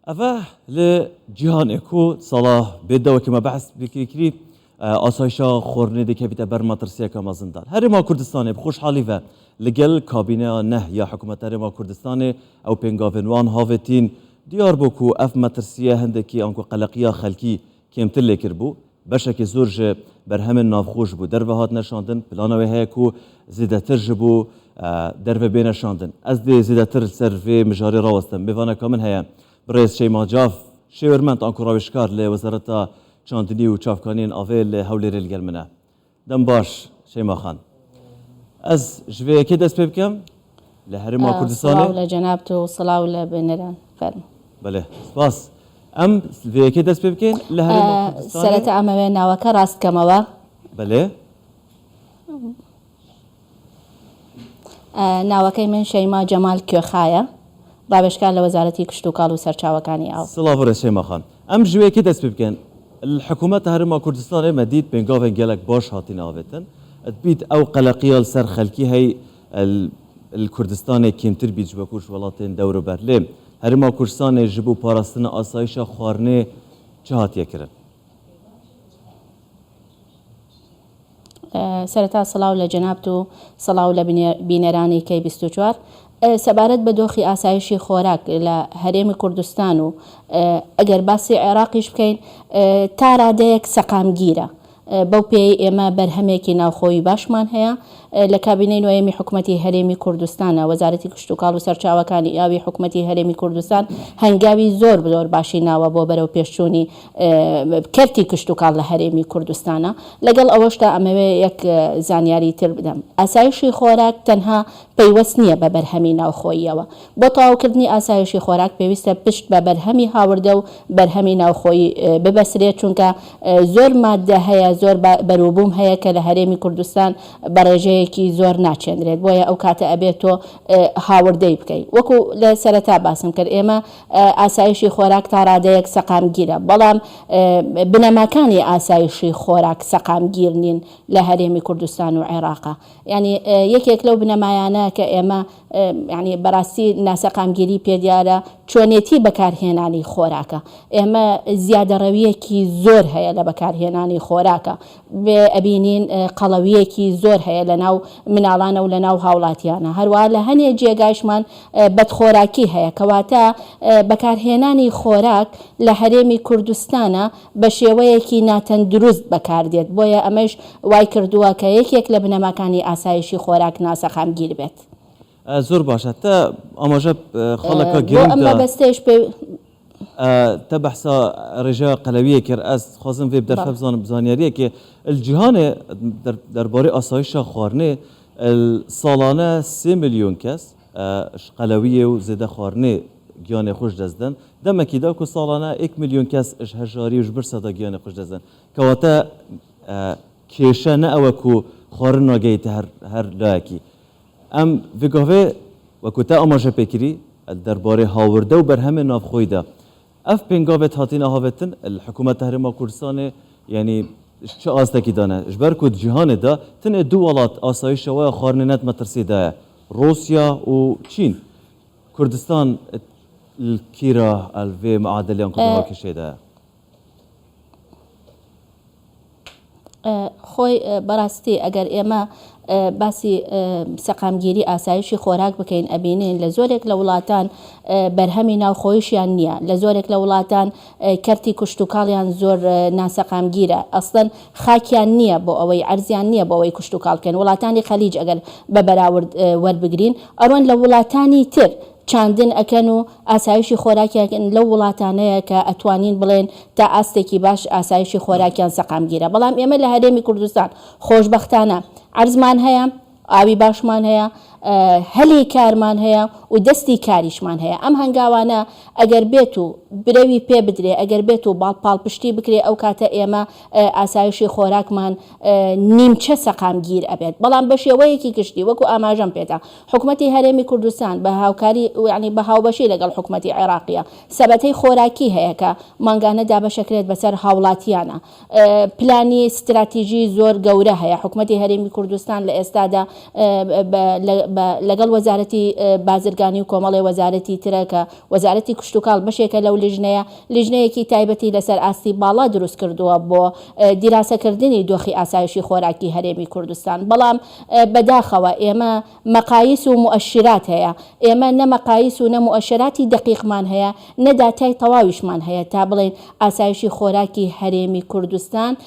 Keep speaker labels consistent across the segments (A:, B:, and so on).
A: أفا لجهانكو صلاة بيدا وكما بحث بكري آسایشا خورنه دی که بیت بر مترسیه که مازندار. هر ما کردستان بخوش حالی و لگل کابینه نه یا حکومت هر ما کردستان او پنگاونوان هاوتین دیار بکو اف مترسیه هندکی آنکو قلقیه خلکی کمتر لیکر بو بشک زورج بر همین نافخوش بو در وهات نشاندن پلانوی هیکو زیادتر جبو در و بین نشاندن از دی زیادتر سر و مجاری راوستن بفانه کامن هیا برئیس شیما جاف شیورمنت آنکو راوشکار لی وزارت چاندنی و چافکانین آویل هولی ریل گلمنه دم باش شیما خان از جوی کی دست بکم لهرما کردستانی
B: صلاة لجنابته وصلاة لبنران فرم
A: بله سپاس ام جوی کی دست بکن لهرما کردستانی
B: سرت أمامي ناوك راست كموا
A: بله
B: ناوكي من شيما جمال كيوخايا رابشكار لوزارتي كشتوكال وسرچاوكاني أو
A: صلاة فرس شیما خان ام جوی کی دست بکن الحكومات هرما كردستان مديد بين قافن قالك باش هاتين آفتن تبيت أو قلقيال سر خلقي هي الكردستان كيمتر بيج بكوش ولاتين دور برلم هرما كردستان جبو باراستن آسايشا خوارنه چهات يكرن
B: سرتا صلاة لجنابته صلاة لبينراني كي بستوچوار سەبارەت بە دۆخی ئاسایشی خۆراک لە هەرێمی کوردستان و ئەگەر باسی عێراقیش بکەین تا ڕادەیەک سەقامگیرە بەو پێی ئێمە بەرهەمێکی ناوخۆیی باشمان هەیە لە کابینەی نوێیەمی حکوومەتی هەرێمی کوردستانە وەزارەتی کشتوکاڵ و سەرچاوەکانی یاوی حکوومەتی هەرێمی کوردستان هەنگاوی زۆر باشی ناوە بۆ بەرەو پێشچوونی کەرتی کشتوکاڵ لە هەرێمی کوردستانە لەگەڵ ئەوەشتا ئەمەوێ یەک زانیاری تر بدەم ئاسایشی خۆراک تەنها پەیوەست نییە بە بەرهەمی ناوخۆییەوە بۆ تەواوکردنی ئاسایشی خۆراک پێویستە پشت بە بەرهەمی هاوردە و بەرهەمی ناوخۆیی ببەسرێت چونکە زۆر مادە هەیە زۆر بەرووبووم هەیە کە لە هەرێمی کوردستان بەڕێژەیەکی زۆر ناچێنرێت بۆیە ئەو کاتە ئەبێت تۆ هاوردەی بکەیت وەکو لە سەرەتا باسم کرد ئێمە ئاسایشی خۆراک تا ڕادەیەک سەقامگیرە بەڵام بنەماکانی ئاسایشی خۆراک سەقامگیر نین لە هەرێمی کوردستان و عێراقا یعنی یەکێک لەو بنەمایانە کە ئێمە ینی بەڕاستی ناسەقامگیری پێدیارە چۆنێتی بەکارهێنانی خۆراکە ئێمە زیادەڕەویەکی زۆر هەیە لە بەکارهێنانی خۆراکە بێ ئەبینین قەڵەویەکی زۆر هەیە لە ناو مناڵانە و لە ناو هاوڵاتیانە هەروە لە هەنێک جێگایشمان بەدخۆراکی هەیە کەواتە بەکارهێنانی خۆراک لە هەرێمی کوردستانە بە شێوەیەکی ناتەندروست بەکاردێت بۆیە ئەمەش وای کردووە کە یەکێک لە بنەماکانی ئاسایشی خۆراک ناسەقامگیر بێت
A: زۆر باشە تا ئاماژە خەڵەکە
B: ئەمە بەستێش
A: تا بحثا رجاء قلوية كر أز خازن في بدر فبزان بزانيارية كي الجهان درباري أسايشة خارنة الصالانة 3 مليون كس قلوية وزيادة خارنة جيان خوش دزدن دم كده كو صالانة 1 مليون كس إش هجاري وجبر صدا جيان خوش دزدن كواتا كيشانة أو كو خارنة جيت هر لاكي أم في قهوة وكتا أماجة بكري درباري هاورده و برهم نافخويده اف بنگاوت هاتين هاوتن الحكومة هرما كردستان يعني شو قصدك دانه اجبر كود جهان ده تن دو ولات آسایش و خارننت مترسي ده روسيا و چين كردستان الكيرا الوي معادلة انقدها كشي ده
B: خۆی بەڕاستی ئەگەر ئێمە باسی سەقامگیری ئاسایشی خۆراک بکەین ئەبینین لە زۆرێک لە وڵاتان بەرهەمی ناوخۆیشیان نییە لە زۆرێک لە وڵاتان کەرتی کشتتوکاڵیان زۆر ناسەقامگیرە ئەسڵەن خاکیان نییە بۆ ئەوەی ئەرزیان نییە بۆ ئەوەی کشتتوکاڵکەن وڵاتانی خەلیج ئەگەر بە بەراورد وەربگرین ئەوەن لە وڵاتانی تر چاندن ئەکەن و ئاسایشی خۆراکیان لەو وڵاتانەیە کە ئەتوانین بڵێن تا ئاستێکی باش ئاسایشی خۆراکیان سەقامگیرە بەڵام ئێمە لە هەرێمی کوردستان خۆشبەختانە ئەرزمان هەیە ئاوی باشمان هەیە هەلی کارمان هەیە و دەستی کاریشمان هەیە ئەم هەنگاوانە ئەگەر بێت و برەوی پێ بدرێ ئەگەر بێت و باڵپاڵپشتی بکرێ ئەو کاتە ئێمە ئاسایشی خۆراکمان نیمچە سەقامگیر ئەبێت بەڵام بە شێوەیەکی گشتی وەکو ئاماژەم پێدا حکوومەتی هەرێمی کوردستان بە هاوکاری ینی بە هاوبەشی لەگەڵ حکوومەتی عێراقیە سەبەتەی خۆراکی هەیە کە مانگانە دابەشەکرێت بەسەر هاوڵاتیانە پلانی استراتیژی زۆر گەورە هەیە حکوومەتی هەرێمی کوردستان لە ئێستادا لەگەڵ وەزارەتی بازرگانی بازرگانی و کۆمەڵی وەزارەتی ترە کە وەزارەتی کشتتوکاڵ بەشێکە لەو لیژنەیە لیژنەیەکی تایبەتی لەسەر ئاستی باڵا دروست کردووە بۆ دیراسەکردنی دۆخی ئاسایشی خۆراکی هەرێمی کوردستان. بەڵام بەداخەوە ئێمە مەقایس و مؤشرات هەیە، ئێمە نە مەقایس و نە مؤشراتی دقیقمان هەیە، نە داتای تەواویشمان هەیە تا بڵێن ئاسایشی خۆراکی هەرێمی کوردستان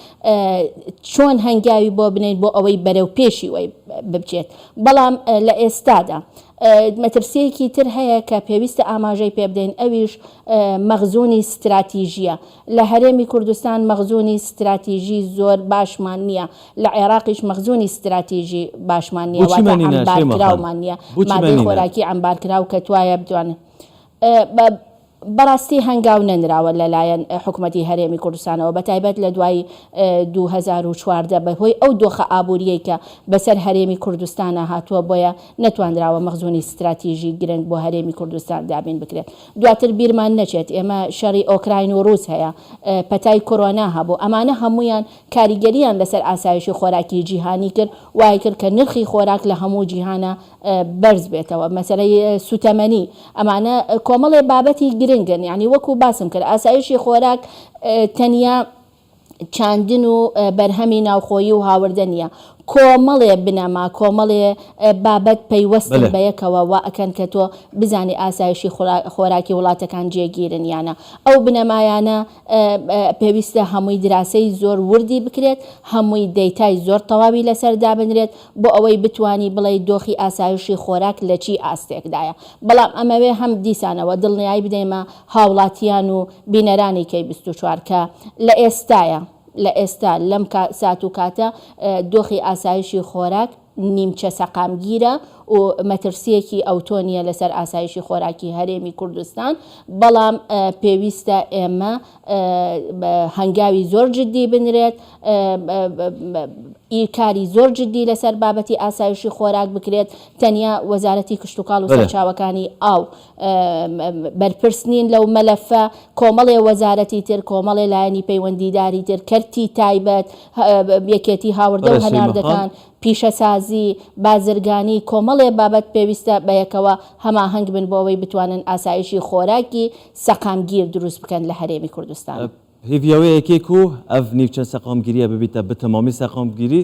B: چۆن هەنگاوی بۆ بنین بۆ ئەوەی بەرەو پێشی وی ببچێت. بەڵام لە ئێستادا مەترسیەکی تر هەیە کە پێویستە ئاماژەی پێ بدەین، ئەویش مەخزوونی استراتیژیە. لە هەرێمی کوردستان مەخزوونی استراتیژی زۆر باشمان نییە، لە عێراقیش مەخزوونی استراتیژی باشمان نییە، واتە ئەمبارکراومان نییە، مادەی خۆراکی ئەمبارکراو کە توایە بتوانێت. بەڕاستی هەنگاو نەنراوە لەلایەن حکوومەتی هەرێمی کوردستانەوە بەتایبەت لە دوای 2014 بەهۆی ئەو دۆخە ئابوووریەی کە بەسەر هەرێمی کوردستانە هاتووە، بۆیە نەتوانراوە مەخزوونی استراتیژی گرنگ بۆ هەرێمی کوردستان دابین بکرێت. دواتر بیرمان نەچێت ئێمە شەڕی ئۆکراین و ڕووس هەیە، پەتای کۆرۆنا هەبوو، ئەمانە هەمویان کاریگەریان لەسەر ئاسایشی خۆراکی جیهانی کرد، وای کرد کە نرخی خۆراک لە هەموو جیهانە بەرز بێتەوە. مەسەلەی سوتەمەنی ئەمانە کۆمەڵێ بابەتی گرنگن، یعنی وەکو باسم کرد ئاسایشی خۆراک تەنیا چاندن و بەرهەمی ناوخۆیی و هاوردە نیە، کۆمەڵێ بنەما کۆمەڵێ بابەت پەیوەستن بە یەکەوە وا ئەکەن کە تۆ بزانی ئاسایشی خۆراکی وڵاتەکان جێگیرن یانە. ئەو بنەمایانە پێویستە هەمووی دراسەی زۆر وردی بکرێت، هەمووی دەیتای زۆر تەواوی لەسەر دابنرێت بۆ ئەوەی بتوانی بڵێ دۆخی ئاسایشی خۆراک لە چی ئاستێکدایە. بەڵام ئەمەوێ هەم دیسانەوە دڵنیایی بدەیمە هاوڵاتیان و بینەرانی کەی 24 کە لە ئێستایە لە ئێستا لەم سات و کاتە دۆخی ئاسایشی خۆراک نیمچە سەقامگیرە و مەترسیەکی ئەوتۆنیە لەسەر ئاسایشی خۆراکی هەرێمی کوردستان. بەڵام پێویستە ئێمە هەنگاوی زۆر جددی بنرێت، ئیکاری زۆر جددی لەسەر بابەتی ئاسایشی خۆراک بکرێت. تەنیا وەزارەتی کشتتوکاڵ و سەرچاوەکانی ئاو بەرپرس نین لەو مەلەفە، کۆمەڵێ وەزارەتی تر، کۆمەڵێ لایەنی پەیوەندیداری تر، کەرتی تایبەت، یەکێتی هاوردە و هەناردەکان، پیشەسازی، بازرگانی، کۆمەڵێ بابەت پێویستە بەیەکەوە هەماهەنگ بن بۆ ئەوەی بتوانن ئاسایشی خۆراکی سەقامگیر دروست بکەن لە هەرێمی کوردستان.
A: هیڤیاوەیەکێک و ئەف نیوچەند سەقامگیریە ببیتە بتەمامی سەقامگیری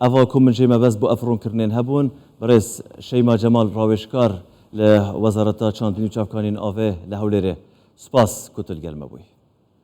A: ئەڤا کومنجێمە بەس بۆ ئەفڕۆنکردنێن هەبوون. بەڕێز شەیما جەمال ڕاوێژکار لە وەزارەتە چاندنی و چاوکانین ئاڤێ لە هەولێرێ سوپاس کوتل گەلمە بووی.